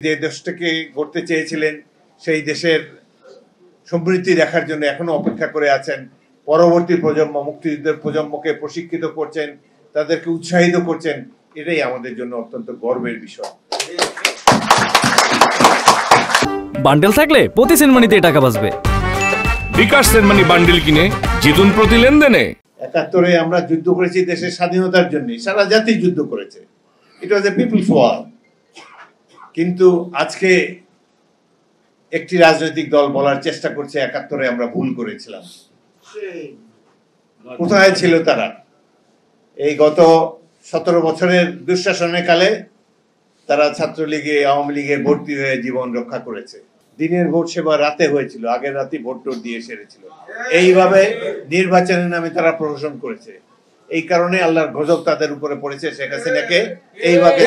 যে দেশটাকে গড়তে চেয়েছিলেন সেই দেশের সমৃদ্ধি দেখার জন্য এখনো অপেক্ষা করে আছেন। পরবর্তী প্রজন্ম, মুক্তিযুদ্ধের প্রজন্মকে প্রশিক্ষিত করছেন, তাদেরকে উৎসাহিত করছেন, এটাই আমাদের জন্য অত্যন্ত গর্বের বিষয়। বান্ডেল থাকলে প্রতি সেনমানিতে টাকা বাঁচবে। বিকাশ সেনমানি বান্ডেল কিনে জিতুন প্রতি লেনদেনে। ৭১-এ আমরা যুদ্ধ করেছি দেশের স্বাধীনতার জন্য, সারা জাতি যুদ্ধ করেছে, ইট ওয়াজ এ পিপলস ওয়ার। কিন্তু আজকে একটি রাজনৈতিক দল বলার চেষ্টা করছে ৭১-এ আমরা ভুল করেছিলাম। কোথায় ছিল তারা? এই গত ১৭ বছরের দুঃশাসনের কালে তারা ছাত্রলীগে, আওয়ামী লীগে ভর্তি হয়ে জীবন রক্ষা করেছে। দিনের ভোট সেবা রাতে হয়েছিল, আগের রাতে ভোট টোট দিয়ে সেরেছিল। এইভাবে নির্বাচনের নামে তারা প্রহসন করেছে। এই কারণে আল্লাহর গজব তাদের উপরে পড়েছে। শেখ হাসিনাকে এইভাবে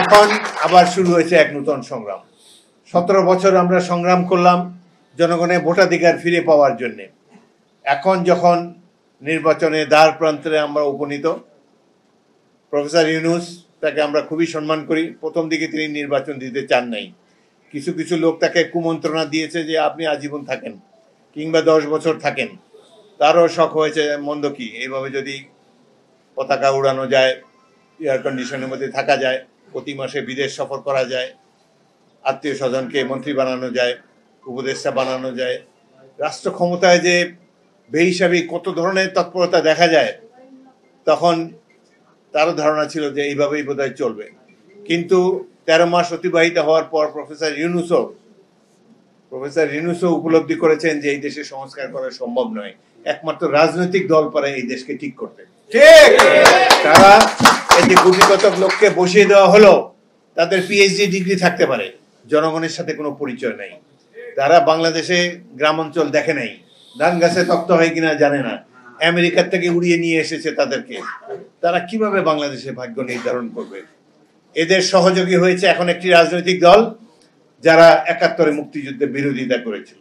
এখন আবার শুরু হয়েছে এক নতুন সংগ্রাম। ১৭ বছর আমরা সংগ্রাম করলাম জনগণের ভোটাধিকার ফিরে পাওয়ার জন্য। এখন যখন নির্বাচনের দ্বার প্রান্তে আমরা উপনীত, প্রফেসর ইউনূস, তাকে আমরা খুবই সম্মান করি। প্রথম দিকে তিনি নির্বাচন দিতে চান নাই। কিছু কিছু লোক তাকে কুমন্ত্রণা দিয়েছে যে আপনি আজীবন থাকেন কিংবা 10 বছর থাকেন। তারও শখ হয়েছে, মন্দ কি, এইভাবে যদি পতাকা উড়ানো যায়, এয়ার কন্ডিশনের মধ্যে থাকা যায়, প্রতি মাসে বিদেশ সফর করা যায়, আত্মীয় স্বজনকে মন্ত্রী বানানো যায়, উপদেষ্টা বানানো যায়, রাষ্ট্র ক্ষমতায় যে বেহিসাবি কত ধরনের তৎপরতা দেখা যায়, তখন তারও ধারণা ছিল যে এইভাবেই বোধহয় চলবে। কিন্তু 13 মাস অতিবাহিত হওয়ার পর প্রফেসর ইউনূসও উপলব্ধি করেছেন যে এই দেশে সংস্কার করা সম্ভব নয়, একমাত্র রাজনৈতিক দল পারে এই দেশকে ঠিক করতে। ঠিক, তারা এই যে গুটিকতক লোককে বসিয়ে দেওয়া হলো, তাদের পিএইচডি ডিগ্রি থাকতে পারে, জনগণের সাথে কোনো পরিচয় নাই। তারা বাংলাদেশে গ্রাম অঞ্চল দেখে নাই, ধান গাছে তক্ত হয় কিনা জানে না, আমেরিকার থেকে উড়িয়ে নিয়ে এসেছে তাদেরকে। তারা কিভাবে বাংলাদেশের ভাগ্য নির্ধারণ করবে? এদের সহযোগী হয়েছে এখন একটি রাজনৈতিক দল যারা ৭১-এ মুক্তিযুদ্ধের বিরোধিতা করেছিল,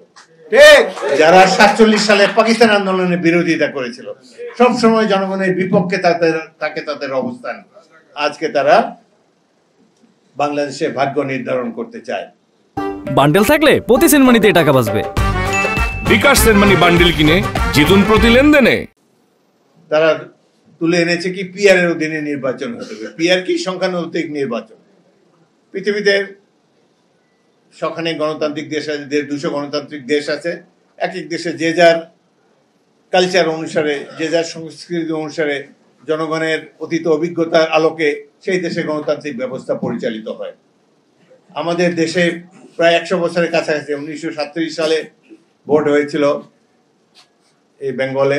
ঠিক, যারা ৪৭ সালে পাকিস্তান আন্দোলনের বিরোধিতা করেছিল, সবসময় জনগণের বিপক্ষে তাদের অবস্থান। আজকে তারা বাংলাদেশের ভাগ্য নির্ধারণ করতে চায়। বান্ডেল থাকলে প্রতি সেনমানিতে টাকা বাঁচবে। বিকাশ সেনমানি বান্ডেল কিনে জিতুন প্রতি লেনদেনে। তারা তুলে এনেছে কি পিআর এর অধীনে নির্বাচন হতে হবে। পিআর কি? সংখ্যানুপাতিক নির্বাচন। পৃথিবীতে সখানে গণতান্ত্রিক দেশ আছে, 150 গণতান্ত্রিক দেশ আছে। এক এক দেশে যে যার কালচার অনুসারে, যে যার সংস্কৃতি অনুসারে, জনগণের অতীত অভিজ্ঞতার আলোকে সেই দেশে গণতান্ত্রিক ব্যবস্থা পরিচালিত হয়। আমাদের দেশে প্রায় 100 বছরের কাছাকাছি 1937 সালে ভোট হয়েছিল এই বেঙ্গলে।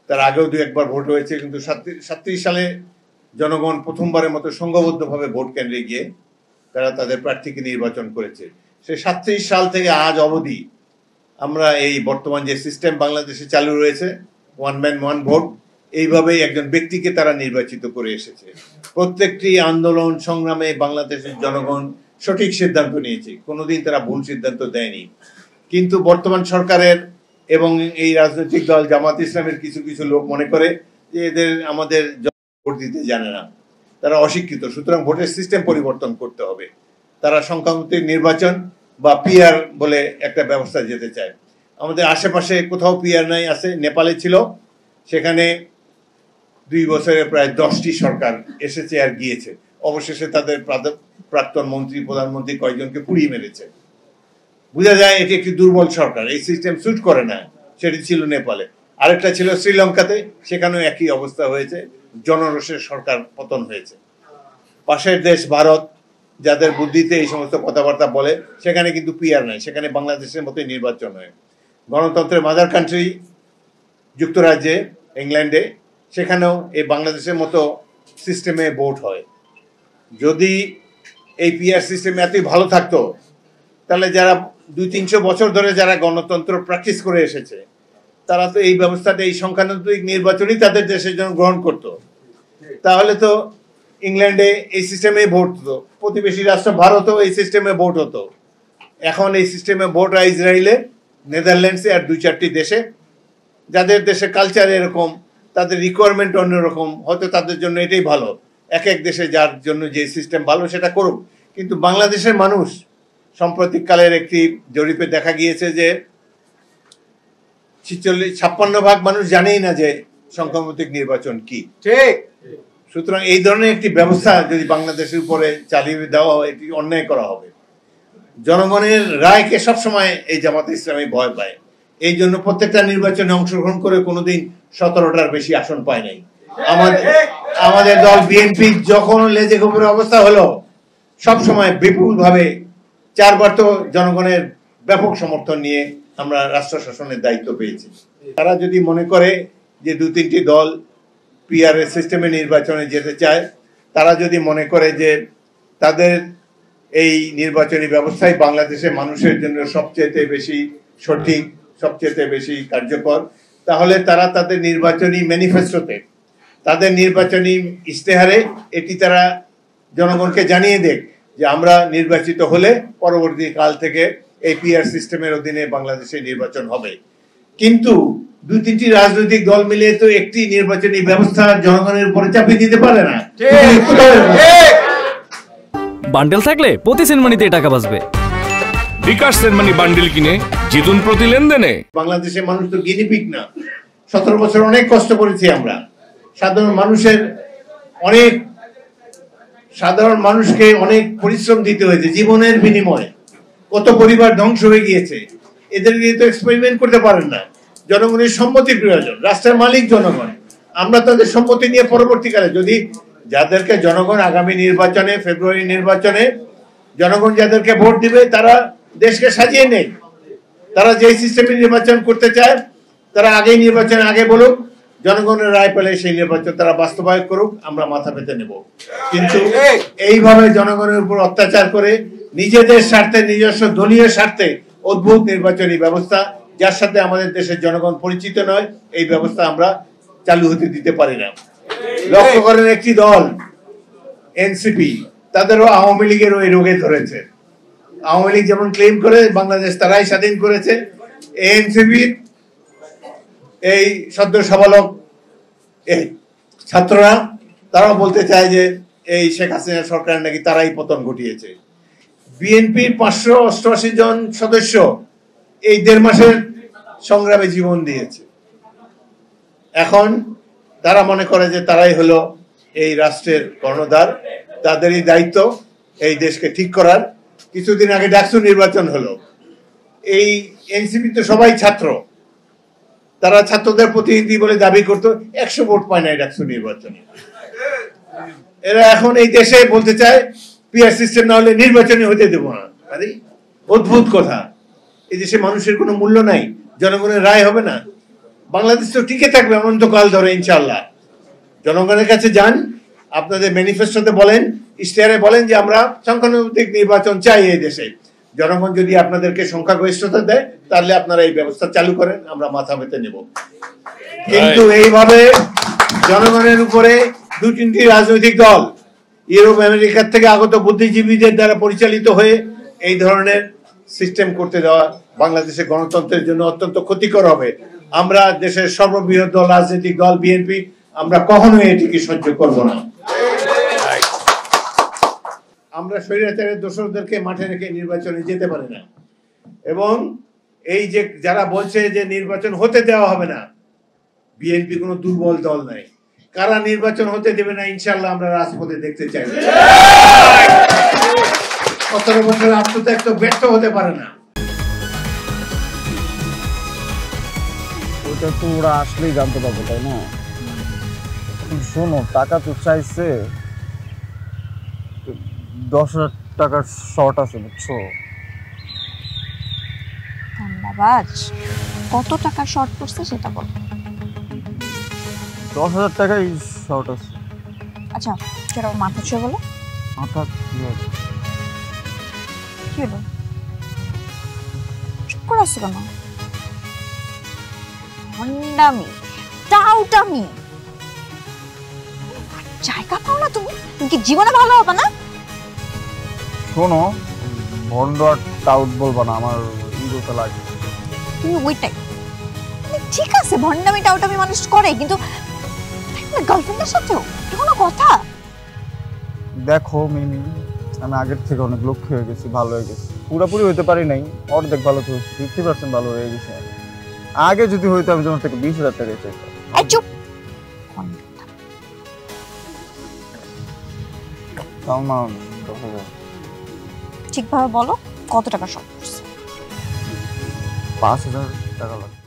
তার আগেও 2-1 ভোট হয়েছে, কিন্তু 37 সালে জনগণ প্রথমবারের মতো সংঘবদ্ধভাবে ভোট কেন্দ্রে গিয়ে তারা তাদের প্রার্থীকে নির্বাচন করেছে। সে 37 সাল থেকে আজ অবধি আমরা এই বর্তমান যে সিস্টেম বাংলাদেশে চালু রয়েছে, 1 ম্যান 1 ভোট, এইভাবেই একজন ব্যক্তিকে তারা নির্বাচিত করে এসেছে। প্রত্যেকটি আন্দোলন সংগ্রামে বাংলাদেশের জনগণ সঠিক সিদ্ধান্ত নিয়েছে, কোনোদিন তারা ভুল সিদ্ধান্ত দেয়নি। কিন্তু বর্তমান সরকারের এবং এই রাজনৈতিক দল জামাত ইসলামের কিছু কিছু লোক মনে করে যে এদের আমাদের ভোট দিতে জানে না, তারা অশিক্ষিত, সুতরাং ভোটের সিস্টেম পরিবর্তন করতে হবে। তারা সংখ্যানুপাতিক নির্বাচন বা পিআর বলে একটা ব্যবস্থা যেতে চায়। আমাদের আশেপাশে কোথাও পিআর নাই, আছে নেপালে ছিল, সেখানে 2 বছরে প্রায় 10টি সরকার এসেছে আর গিয়েছে। অবশেষে তাদের প্রাক্তন মন্ত্রী, প্রধানমন্ত্রী কয়েকজনকে পুড়িয়ে মেরেছে। বোঝা যায় এটি একটি দুর্বল সরকার, এই সিস্টেম স্যুট করে না। সেটি ছিল নেপালে। আরেকটা ছিল শ্রীলঙ্কাতে, সেখানেও একই অবস্থা হয়েছে, জনরোষের সরকার পতন হয়েছে। পাশের দেশ ভারত, যাদের বুদ্ধিতে এই সমস্ত কথাবার্তা বলে, সেখানে কিন্তু পিআর নাই, সেখানে বাংলাদেশের মতোই নির্বাচন হয়। গণতন্ত্রের মাদার কান্ট্রি যুক্তরাজ্যে, ইংল্যান্ডে, সেখানেও এই বাংলাদেশের মতো সিস্টেমে ভোট হয়। যদি এই পিআর সিস্টেম এতই ভালো থাকতো, তাহলে যারা 200-300 বছর ধরে যারা গণতন্ত্র প্র্যাকটিস করে এসেছে, তারা তো এই ব্যবস্থাটা, এই সংখ্যানুপাতিক নির্বাচনই তাদের দেশের জন্য গ্রহণ করত। তাহলে তো ইংল্যান্ডে এই সিস্টেমে ভোট হতো, প্রতিবেশী রাষ্ট্র ভারতেও এই সিস্টেমে ভোট হতো। এখন এই সিস্টেমে ভোট হয় ইসরায়েলে, নেদারল্যান্ডসে আর 2-4টি দেশে, যাদের দেশে কালচার এরকম, তাদের রিকোয়ারমেন্ট অন্যরকম, হয়তো তাদের জন্য এটাই ভালো। এক এক দেশে যার জন্য যে সিস্টেম ভালো সেটা করুক, কিন্তু বাংলাদেশের মানুষ সাম্প্রতিককালের একটি জরিপে দেখা গিয়েছে যে 56% মানুষ জানেই না যে সংখ্যানুপাতিক নির্বাচন কি। ঠিক। সুতরাং এই ধরনের একটি ব্যবস্থা যদি বাংলাদেশের উপরে চালিয়ে দেওয়া হয়, এটি অন্যায় করা হবে। জনগণের রায়কে সবসময় এই জামাতে ইসলামী ভয় পায়, এই জন্য প্রত্যেকটা নির্বাচনে অংশগ্রহণ করে কোনোদিন 17টার বেশি আসন পায় নাই। আমাদের দল বিএনপি যখন লেজে গোবরের অবস্থা হলো, সবসময় বিপুলভাবে 4 বার তো জনগণের ব্যাপক সমর্থন নিয়ে আমরা রাষ্ট্র শাসনের দায়িত্ব পেয়েছি। তারা যদি মনে করে যে 2-3টি দল পিআরএ সিস্টেমে নির্বাচনে যেতে চায়, তারা যদি মনে করে যে তাদের এই নির্বাচনী ব্যবস্থায় বাংলাদেশের মানুষের জন্য সবচেয়ে বেশি সঠিক, সবচেয়ে বেশি কার্যকর, তাহলে তারা তাদের নির্বাচনী ম্যানিফেস্টোতে, তাদের নির্বাচনী ইশতেহারে এটি তারা জনগণকে জানিয়ে দেখ যে আমরা নির্বাচিত হলে পরবর্তী কাল থেকে এই পিআর সিস্টেমের অধীনে বাংলাদেশে নির্বাচন হবে। কিন্তু 2-3টি রাজনৈতিক দল মিলে তো একটি নির্বাচনী ব্যবস্থা জনগণের উপরে চাপিয়ে দিতে পারে না। বান্ডেল থাকলে প্রতি সেনমানিতে টাকা বাঁচবে। বিকাশ সেনমানি বান্ডিল কিনে জিতুন প্রতি লেনদেনে। বাংলাদেশের মানুষ তো গিনিপিগ না। 17 বছর অনেক কষ্ট করেছি আমরা। সাধারণ মানুষকে অনেক পরিশ্রম দিতে হয়েছে জীবনের বিনিময়ে। কত পরিবার ধ্বংস হয়ে গিয়েছে। এদের নিয়ে তো এক্সপেরিমেন্ট করতে পারেন না। জনগণের সম্মতির প্রয়োজন, রাষ্ট্রের মালিক জনগণ। আমরা তাদের সম্মতি নিয়ে পরবর্তীকালে যদি যাদেরকে জনগণ আগামী নির্বাচনে, ফেব্রুয়ারি নির্বাচনে জনগণ যাদেরকে ভোট দিবে, তারা দেশকে সাজিয়ে নেই। তারা যে সিস্টেমে নির্বাচন করতে চায় তারা আগেই নির্বাচনের আগে বলুক, জনগণের রায় পেলে সেই নির্বাচন তারা বাস্তবায়ন করুক, আমরা মাথা পেতে নেব। কিন্তু এইভাবে জনগণের উপর অত্যাচার করে নিজেদের স্বার্থে, নিজস্ব দলীয় স্বার্থে অদ্ভুত নির্বাচনী ব্যবস্থা, যার সাথে আমাদের দেশের জনগণ পরিচিত নয়, এই ব্যবস্থা আমরা চালু হতে দিতে পারি না। লক্ষ্য করেন একটি দল এনসিপি, তাদেরও আওয়ামী লীগের ওই রোগে ধরেছে। আওয়ামী লীগ যেমন ক্লেম করে বাংলাদেশ তারাই স্বাধীন করেছে, এনসিপির এই সদ্য সাবালক এই ছাত্ররা তারাও বলতে চায় যে এই শেখ হাসিনা সরকার নাকি তারাই পতন ঘটিয়েছে। বিএনপির 588 জন সদস্য এই 1.5 মাসের সংগ্রামে জীবন দিয়েছে। এখন তারা মনে করে যে তারাই হলো এই রাষ্ট্রের কর্ণধার, তাদেরই দায়িত্ব এই দেশকে ঠিক করার। কিছুদিন আগে ডাকসু নির্বাচন হলো, এই এনসিপি তো সবাই ছাত্র, তারা ছাত্রদের প্রতিনিধি বলে দাবি করতো, 100 ভোট পায় না ডাকসু নির্বাচনে। এরা এখন এই দেশে বলতে চায় পিআর সিস্টেম না হলে নির্বাচনে হতে দেবো না। আরে অদ্ভুত কথা। এই দেশে মানুষের কোনো মূল্য নাই, জনগণের রায় হবে না, বাংলাদেশ তো টিকে থাকবে অনন্তকাল ধরে ইনশাআল্লাহ। জনগণের কাছে যান, আপনাদের ম্যানিফেস্টোতে বলেন, ইশতেহারে বলেন যে আমরা সংখ্যানুপাতিক নির্বাচন চাই এই দেশে। জনগণ যদি আপনাদেরকে সংখ্যাগরিষ্ঠতা দেয় তাহলে আপনারা এই ব্যবস্থা চালু করেন, আমরা মাথা পেতে নেব। কিন্তু এইভাবে জনগণের উপরে 2-3টি রাজনৈতিক দল ইউরোপ আমেরিকার থেকে আগত বুদ্ধিজীবীদের দ্বারা পরিচালিত হয়ে এই ধরনের সিস্টেম করতে দেওয়া বাংলাদেশের গণতন্ত্রের জন্য অত্যন্ত ক্ষতিকর হবে। আমরা দেশের সর্ববৃহৎ দল, রাজনৈতিক দল বিএনপি, আমরা কখনোই এটিকে সহ্য করব না। আমরা স্বৈরাচারের দোসরদেরকে মাঠে রেখে নির্বাচনে যেতে পারি না। এবং এই যে যারা বলছে যে নির্বাচন হতে দেওয়া হবে না, বিএনপি কোনো দুর্বল দল নাই। কারা নির্বাচন হতে দেবে না ইনশাআল্লাহ আমরা রাজপথে দেখতে চাই। 17 বছর আত্মত্যাগ তো ব্যর্থ হতে পারে না। ওটা তো ওরা আসলেই জানতে পারবে, তাই না? শোনো, টাকা তো চাইছে, 10,000 টাকার শর্ট আছে, বুঝছো? ধন্যবাদ। কত টাকা শর্ট পড়ছে সেটা বল। 10,000 টাকাই শর্ট আছে। আচ্ছা, কেন মাথা ছুঁয়ে বলো। মাথা কি হলো? চুপ করে আসছো কেন? ভণ্ডামি, টাউটামি, জায়গা পাও না তুমি? তুমি কি জীবনে ভালো হবে না? শোনো, ভন্ড আর টাউট বলবা না, আমার ইগোতে লাগে। তুমি ওইটাই ঠিক আছে, ভণ্ডামি টাউটামি মানুষ করে, কিন্তু গার্লফ্রেন্ডের সাথেও এটা কোনো কথা? দেখো মিমি, আমি আগের থেকে অনেক লক্ষ্য হয়ে গেছি, ভালো হয়ে গেছি। পুরোপুরি হইতে পারি নাই, অর্ধেক ভালো তো হয়েছি, 50% ভালো হয়ে গেছি। আগে যদি হইতো আমি তোমার থেকে 20,000 টাকা চাইতাম। এই চুপ। তাও না 10,000। ঠিকভাবে বলো কত টাকা শর্ট পড়ছে? 5,000 টাকা লাগবে।